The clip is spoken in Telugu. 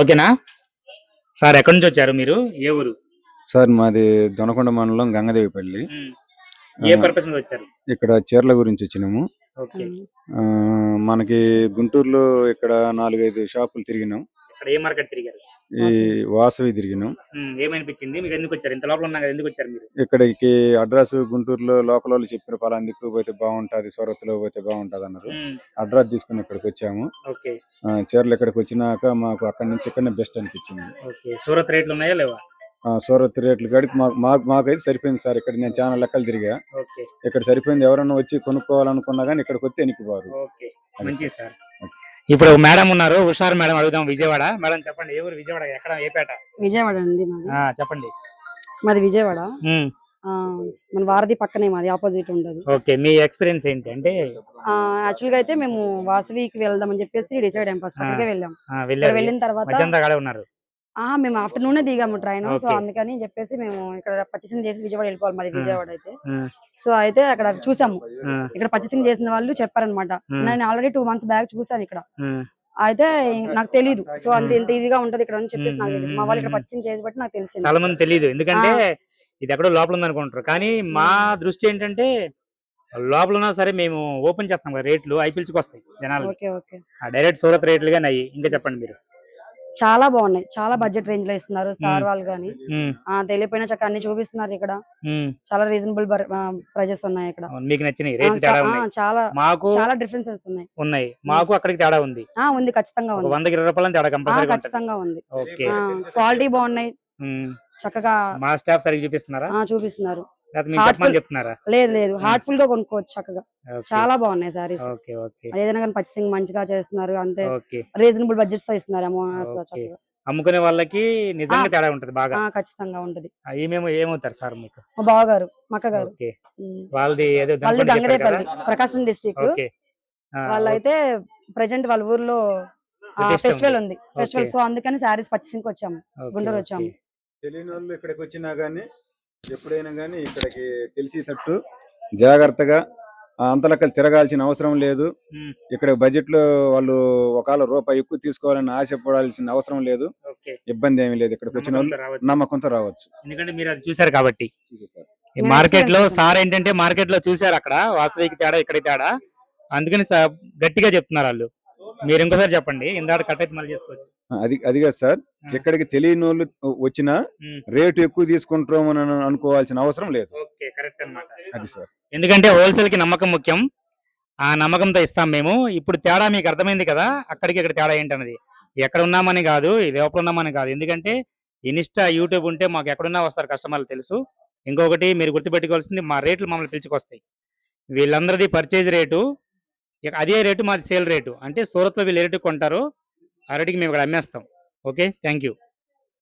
ఓకేనా సార్? ఎక్కడి నుంచి వచ్చారు మీరు? ఏ ఊరు సార్? మాది దొనకొండ మండలం గంగదేవిపల్లి. ఏ పర్పస్ మీద వచ్చారు? ఇక్కడ చీరల గురించి వచ్చినాము. మనకి గుంటూరులో ఇక్కడ 4-5 షాపులు తిరిగినాం. ఏ మార్కెట్ తిరిగారు? ఈ వాసవి తిరిగినాం. ఏమనిపించింది మీకు? ఎందుకు వచ్చారు? ఇంత లోపల ఉన్నా కదా, ఎందుకు వచ్చారు మీరు ఇక్కడికి? అడ్రస్ గుంటూరులో లోకల్ వాళ్ళు చెప్పిన పలాందికు పోతే బాగుంటది, సూరత్ లో పోతే బాగుంటది అన్నారు. అడ్రస్ తీసుకుని ఇక్కడికి వచ్చాము. చీరలు ఇక్కడికి వచ్చినాక మాకు అక్కడి నుంచి ఇక్కడనే బెస్ట్ అనిపించింది. సూరత్ రేట్లు ఉన్నాయా లేవా? సూరత్ రేట్లు కాడికి మాకైతే సరిపోయింది సార్. ఇక్కడ నేను చాలా లెక్కలు తిరిగా, ఇక్కడ సరిపోయింది. ఎవరన్నా వచ్చి కొనుక్కోవాలనుకున్నా గానీ ఇక్కడికి వస్తే ఎనికిపోరు. ఇప్పుడు మేడం ఉన్నారు, హుషారు మేడం, అడుగుదాం. విజయవాడ మేడం, చెప్పండి. ఏ ఊరు? విజయవాడ ఎక్కడ? ఏ పేట? విజయవాడ అండి. చెప్పండి. మాది విజయవాడ. మన వారధి పక్కనే మాది, ఆపోజిట్ ఉంటది. ఓకే, మీ ఎక్స్పీరియన్స్ ఏంటి? అంటే యాక్చువల్ గా అయితే మేము వాసవికి వెళ్దాం అని చెప్పేసి డిసైడ్ అయ్యాం. ఫస్ట్ అక్కడికే వెళ్ళాం. వెళ్ళిన తర్వాత మేము ఆఫ్టర్నూన్ దిగాము ట్రైన్. సో అందుకని చెప్పేసి మేము ఇక్కడ పర్చేసింగ్ చేసి విజయవాడ వెళ్ళిపోవాలి. మాది విజయవాడ అయితే. సో అయితే అక్కడ చూసాము, ఇక్కడ పర్చేసింగ్ చేసిన వాళ్ళు చెప్పారనమాట. నేను ఆల్రెడీ 2 months బ్యాక్ చూసాను ఇక్కడ. అయితే నాకు తెలియదు. సో అంత ఇంత ఇదిగా ఉంటది ఇక్కడ అని చెప్పేసి నాకు తెలియదు. మా వాళ్ళు ఇక్కడ పర్చేసింగ్ చేసి బట్టి నాకు తెలిసింది. చాలా మంది తెలియదు, ఎందుకంటే ఇది ఎక్కడో లోపల ఉంది అనుకుంటారు. కానీ మా దృష్టి ఏంటంటే, లోపల ఉన్నా సరే మేము ఓపెన్ చేస్తాం కదా, రేట్లు అవి పిలుచుకొస్తాయి జనాలు. డైరెక్ట్ సూరత్ రేట్లు గానీ అయ్యి. ఇంకా చెప్పండి మీరు. చాలా బాగున్నాయి, చాలా బడ్జెట్ రేంజ్ లో ఇస్తున్నారు సార్ వాళ్ళు గానీ. తెలియపోయినా చక్కగా అన్ని చూపిస్తున్నారు ఇక్కడ. చాలా రీజనబుల్ ప్రైజెస్ ఉన్నాయి ఇక్కడ. మీకు నచ్చినాయి? చాలా డిఫరెన్సెస్ ఉన్నాయి. మాకు అక్కడికి తేడా ఉంది. ఉంది, ఖచ్చితంగా ఉంది. 100-20 రూపాయల తేడా కంపల్సరీ ఖచ్చితంగా ఉంది. క్వాలిటీ బాగున్నాయి, చక్కగా. మా స్టాఫ్ సరిగ్గా చూపిస్తున్నారా? చూపిస్తున్నారు. లేదు లేదు, హార్ట్ఫుల్ గా కొనుక్కోవచ్చు చక్కగా. చాలా బాగున్నాయి సారీస్. ఏదైనా కానీ పర్చేసింగ్ మంచిగా చేస్తున్నారు. అంతే రీజనబుల్ బడ్జెట్స్ తో ఇస్తున్నారు. అమ్ముకునే వాళ్ళకి నిజంగా తేడా ఉంటది బాగా. ఖచ్చితంగా ఉంటది. ఏమవుతారు సార్ మీకు? మా బావగారు, మక్క గారు. వాళ్ళది గంగదేపల్లి, ప్రకాశం డిస్ట్రిక్ట్. వాళ్ళైతే ప్రెసెంట్ వాళ్ళ ఊర్లో ఫెస్టివల్ ఉంది. ఫెస్టివల్, సో అందుకని సారీస్ పర్చేసింగ్ వచ్చాము, గుంటూరు వచ్చాము. తెలియని వాళ్ళు ఇక్కడికి వచ్చినా గానీ, ఎప్పుడైనా గానీ ఇక్కడికి తెలిసేటట్టు జాగ్రత్తగా అంతలెక్కలు తిరగాల్సిన అవసరం లేదు. ఇక్కడ బడ్జెట్ లో వాళ్ళు ఒకవేళ రూపాయి ఎక్కువ తీసుకోవాలని ఆశపడాల్సిన అవసరం లేదు. ఇబ్బంది ఏమీ లేదు. ఇక్కడికి వచ్చిన వాళ్ళు నమ్మకంతో రావచ్చు. ఎందుకంటే మీరు అది చూసారు కాబట్టి. మార్కెట్ లో సార్ ఏంటంటే, మార్కెట్ లో చూసారు అక్కడ వాసవికి తేడా, ఇక్కడ తేడా, అందుకని గట్టిగా చెప్తున్నారు వాళ్ళు. మీరు ఇంకోసారి చెప్పండి, ఇందాక కట్ అయితే మళ్ళీ చేసుకోవచ్చు. అది కాదు సార్, ఇక్కడికి తెలియని వాళ్ళు వచ్చినా రేటు ఎక్కువ తీసుకుంటామని అనుకోవాల్సిన అవసరం లేదు. అది సార్, ఎందుకంటే హోల్సేల్ కి నమ్మకం ముఖ్యం. ఆ నమ్మకంతో ఇస్తాం మేము. ఇప్పుడు తేడా మీకు అర్థమైంది కదా, అక్కడికి ఇక్కడ తేడా ఏంటన్నది. ఎక్కడ ఉన్నామని కాదు, లోపల ఉన్నామని కాదు. ఎందుకంటే ఇన్స్టా, యూట్యూబ్ ఉంటే మాకు ఎక్కడున్నా వస్తారు కస్టమర్లు, తెలుసు. ఇంకొకటి మీరు గుర్తుపెట్టుకోవాల్సింది, మా రేట్లు మమ్మల్ని పిలుచుకొస్తాయి. వీళ్ళందరిది పర్చేజ్ రేటు అదే రేటు, మాది సేల్ రేటు. అంటే సూరత్లో వీళ్ళు ఏ రేటు కొంటారో ఆ రేటుకి మేము ఇక్కడ అమ్మేస్తాం. Okay, thank you.